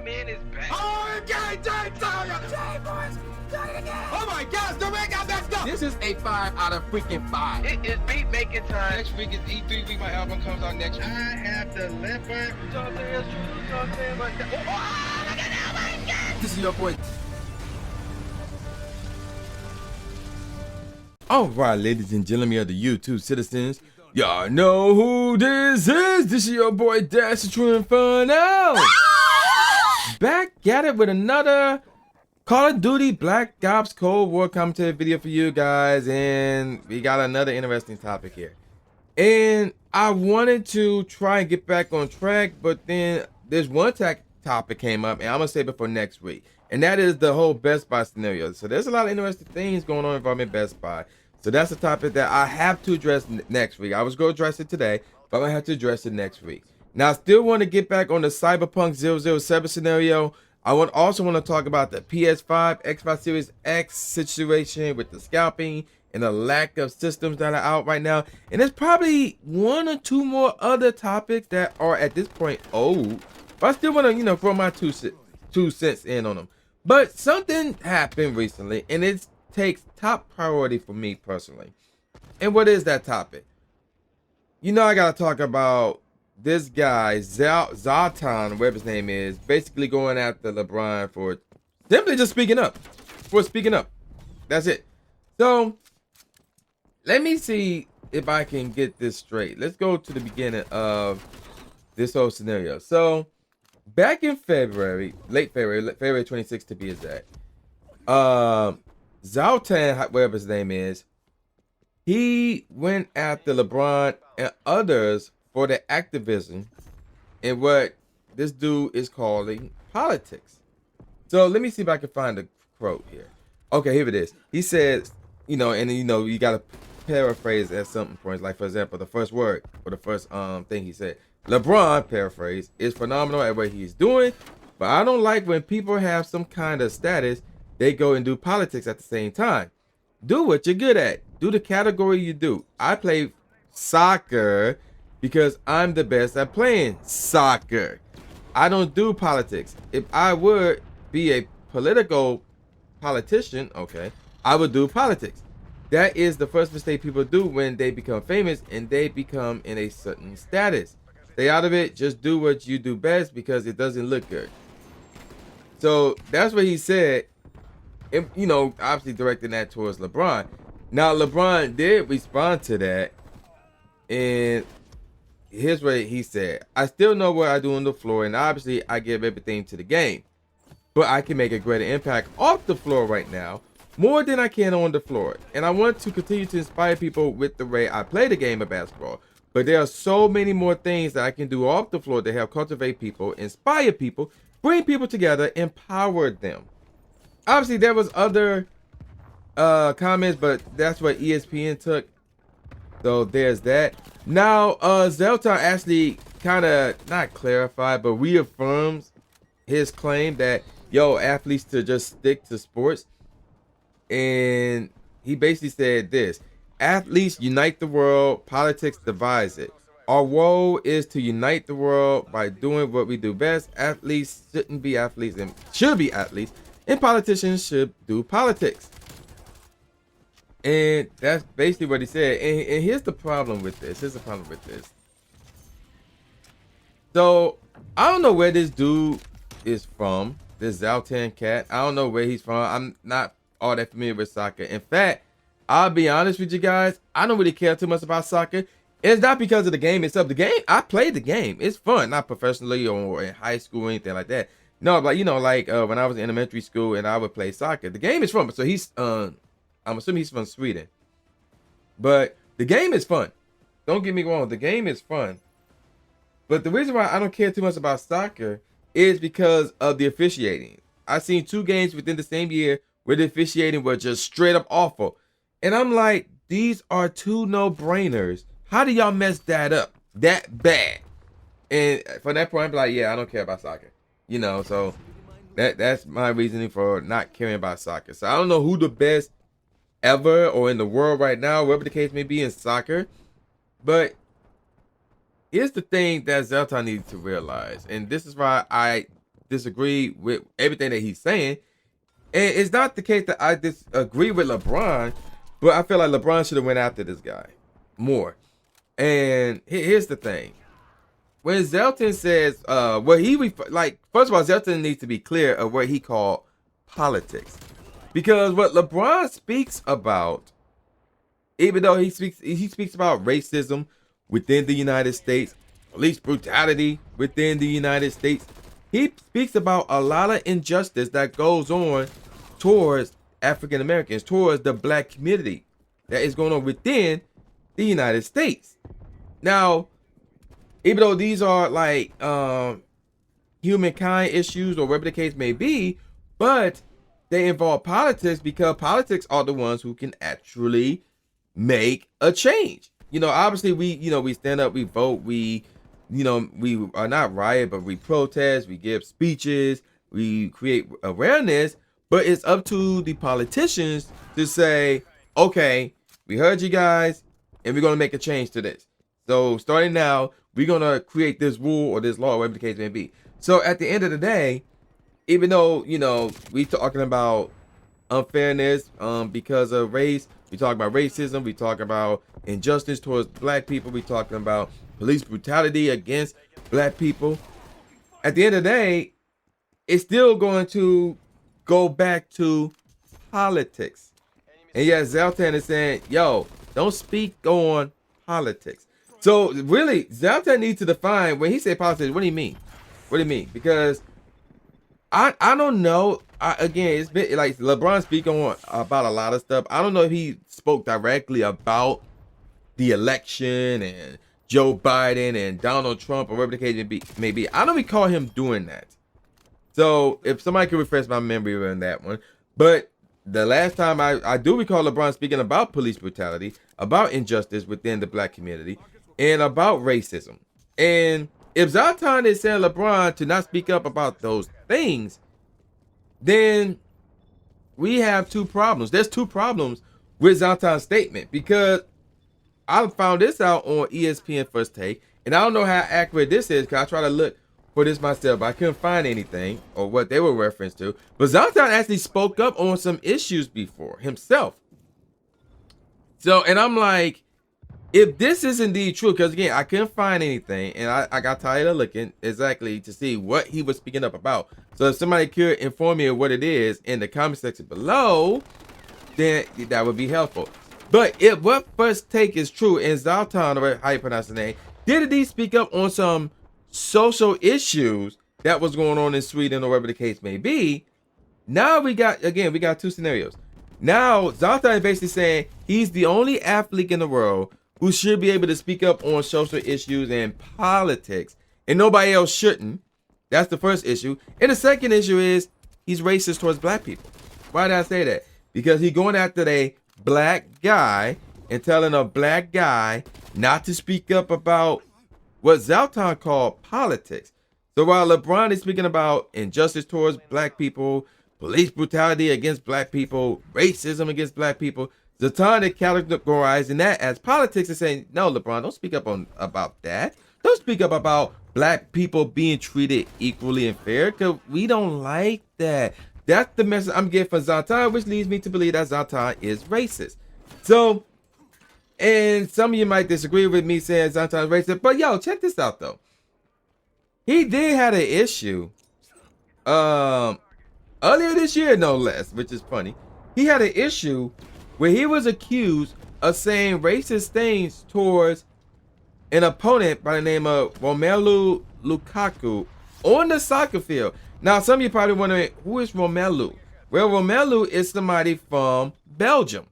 man is back. Oh, my gosh, the ring got messed up. This is a 5 out of freaking 5. It is beat making time. Next week is E3 week. My album comes out next week. I have the leopard. You know what I'm saying? It's true. You know what I'm saying? But oh, look at that! My God! This is your boy. All right, ladies and gentlemen of the YouTube citizens, y'all know who this is. This is your boy Dash the True Inferno. Back at it with another Call of Duty Black Ops Cold War commentary video for you guys, and we got another interesting topic here. And I wanted to try and get back on track, but then there's one topic came up, and I'm gonna save it for next week, and that is the whole Best Buy scenario. So there's a lot of interesting things going on involving Best Buy. So that's a topic that I have to address next week. I was going to address it today, but I'm going to have to address it next week. Now, I still want to get back on the Cyberpunk 007 scenario. I also want to talk about the PS5, Xbox Series X situation with the scalping and the lack of systems that are out right now. And there's probably one or two more other topics that are at this point old, but I still want to, throw my two cents in on them. But something happened recently, and it takes top priority for me personally. And what is that topic? I gotta talk about this guy, Zlatan, whatever his name is, basically going after LeBron for simply just speaking up. That's it. So, let me see if I can get this straight. Let's go to the beginning of this whole scenario. So, back in February, February 26th to be exact, Zlatan, whatever his name is, he went after LeBron and others for their activism in what this dude is calling politics. So let me see if I can find a quote here. Okay, here it is. He says, you got to paraphrase at some points. Like, for example, the first word or the first thing he said. LeBron, paraphrase, is phenomenal at what he's doing, but I don't like when people have some kind of status, they go and do politics at the same time. Do what you're good at. Do the category you do. I play soccer because I'm the best at playing soccer. I don't do politics. If I would be a politician, okay, I would do politics. That is the first mistake people do when they become famous and they become in a certain status. Stay out of it. Just do what you do best because it doesn't look good. So that's what he said. And, obviously directing that towards LeBron. Now, LeBron did respond to that. And here's what he said. I still know what I do on the floor. And obviously, I give everything to the game. But I can make a greater impact off the floor right now. More than I can on the floor. And I want to continue to inspire people with the way I play the game of basketball. But there are so many more things that I can do off the floor to help cultivate people, inspire people, bring people together, empower them. Obviously, there was other comments, but that's what ESPN took. So there's that. Now, Zlatan actually kind of not clarified, but reaffirms his claim that, athletes to just stick to sports. And he basically said this: athletes unite the world, politics divides it. Our role is to unite the world by doing what we do best. Athletes shouldn't be athletes and should be athletes. And politicians should do politics. And that's basically what he said. And here's the problem with this. So, I don't know where this dude is from. This Zlatan cat. I don't know where he's from. I'm not all that familiar with soccer. In fact, I'll be honest with you guys. I don't really care too much about soccer. It's not because of the game itself. The game, I played the game. It's fun. Not professionally or in high school or anything like that. No, but when I was in elementary school and I would play soccer, the game is fun. So he's, I'm assuming he's from Sweden. But the game is fun. Don't get me wrong, the game is fun. But the reason why I don't care too much about soccer is because of the officiating. I've seen 2 games within the same year where the officiating was just straight up awful. And I'm like, these are 2 no-brainers. How do y'all mess that up that bad? And from that point, I'm like, yeah, I don't care about soccer. So that's my reasoning for not caring about soccer. So I don't know who the best ever or in the world right now, whatever the case may be in soccer. But here's the thing that Zlatan needs to realize. And this is why I disagree with everything that he's saying. And it's not the case that I disagree with LeBron, but I feel like LeBron should have went after this guy more. And here's the thing. When Zlatan says, first of all, Zlatan needs to be clear of what he called politics. Because what LeBron speaks about, even though he speaks about racism within the United States, police brutality within the United States, he speaks about a lot of injustice that goes on towards African Americans, towards the black community that is going on within the United States. Now, even though these are like humankind issues or whatever the case may be, but they involve politics because politics are the ones who can actually make a change. Obviously we stand up, we vote, we are not riot, but we protest, we give speeches, we create awareness, but it's up to the politicians to say, okay, we heard you guys and we're going to make a change to this. So starting now, we're going to create this rule or this law, whatever the case may be. So at the end of the day, even though, we talking about unfairness because of race, we talk about racism, we talk about injustice towards black people, we talking about police brutality against black people. At the end of the day, it's still going to go back to politics. And yet Zlatan is saying, yo, don't speak on politics. So really, Zlatan needs to define, when he say politics, what do you mean? What do you mean? Because I don't know. Again, it's been like LeBron speaking on about a lot of stuff. I don't know if he spoke directly about the election and Joe Biden and Donald Trump or whatever the case may be. I don't recall him doing that. So if somebody could refresh my memory on that one. But the last time I do recall LeBron speaking about police brutality, about injustice within the black community, and about racism. And if Zlatan is saying LeBron to not speak up about those things, then we have two problems. There's two problems with Zlatan's statement, because I found this out on ESPN First Take, and I don't know how accurate this is because I try to look for this myself, but I couldn't find anything or what they were referenced to. But Zlatan actually spoke up on some issues before himself. So, and I'm like, if this is indeed true, because again, I couldn't find anything, and I got tired of looking exactly to see what he was speaking up about. So if somebody could inform me of what it is in the comment section below, then that would be helpful. But if what First Take is true, and Zlatan, or how you pronounce the name, did he speak up on some social issues that was going on in Sweden or whatever the case may be, now we got two scenarios. Now Zlatan is basically saying he's the only athlete in the world who should be able to speak up on social issues and politics, and nobody else shouldn't. That's the first issue. And the second issue is he's racist towards black people. Why did I say that? Because he's going after a black guy and telling a black guy not to speak up about what Zlatan called politics. So while LeBron is speaking about injustice towards black people, police brutality against black people, racism against black people, Zlatan is categorizing that as politics and saying, no, LeBron, don't speak up about that. Don't speak up about black people being treated equally and fair, because we don't like that. That's the message I'm getting from Zlatan, which leads me to believe that Zlatan is racist. So, and some of you might disagree with me saying Zlatan is racist, but yo, check this out though. He did have an issue earlier this year, no less, which is funny. He had an issue where he was accused of saying racist things towards an opponent by the name of Romelu Lukaku on the soccer field. Now, some of you probably wondering, who is Romelu? Well, Romelu is somebody from Belgium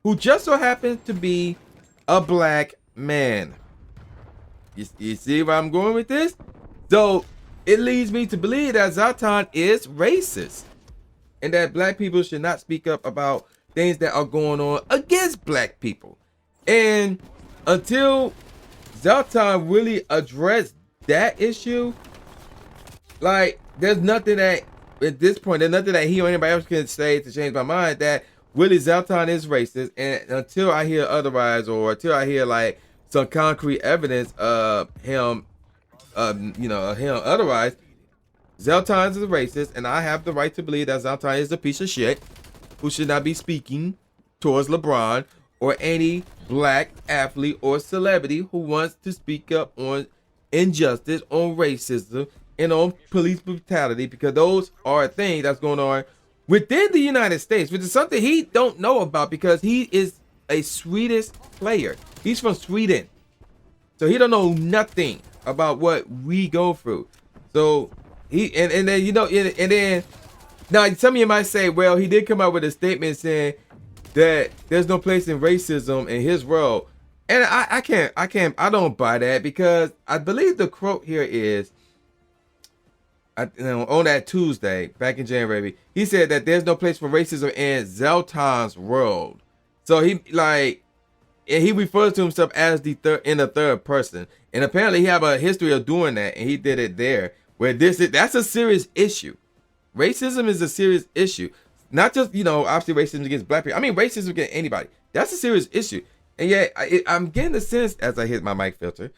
who just so happens to be a black man. You see where I'm going with this? So it leads me to believe that Zlatan is racist and that black people should not speak up about things that are going on against black people. And until Zlatan really addressed that issue, like, there's nothing that, at this point, there's nothing that he or anybody else can say to change my mind that Willie Zlatan is racist. And until I hear otherwise, or until I hear like some concrete evidence of him, him otherwise, Zlatan is a racist, and I have the right to believe that Zlatan is a piece of shit who should not be speaking towards LeBron or any black athlete or celebrity who wants to speak up on injustice, on racism, and on police brutality, because those are things that's going on within the United States, which is something he don't know about because he is a Swedish player. He's from Sweden. So he don't know nothing about what we go through. So he and then and then now some of you might say, well, he did come out with a statement saying that there's no place in racism in his world. And I don't buy that, because I believe the quote here is on that Tuesday back in January, he said that there's no place for racism in Zlatan's world. So he refers to himself as the third person, and apparently he have a history of doing that, and he did it there. Where that's a serious issue. Racism is a serious issue, not just obviously racism against black people. I mean racism against anybody. That's a serious issue, and yet I'm getting the sense as I hit my mic filter,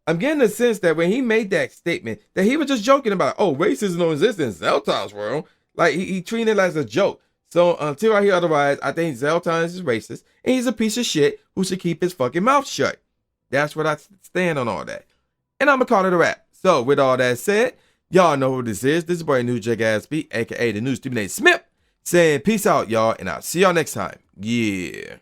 I'm getting the sense that when he made that statement, that he was just joking about, oh, racism don't exist in Zlatan's world. Like he treated it as a joke. So until I hear otherwise, I think Zlatan is racist, and he's a piece of shit who should keep his fucking mouth shut. That's what I stand on all that. And I'm going to call it a wrap. So with all that said, y'all know who this is. This is boy New J Gatsby, a.k.a. the new Stephen A. Smith, saying peace out, y'all, and I'll see y'all next time. Yeah.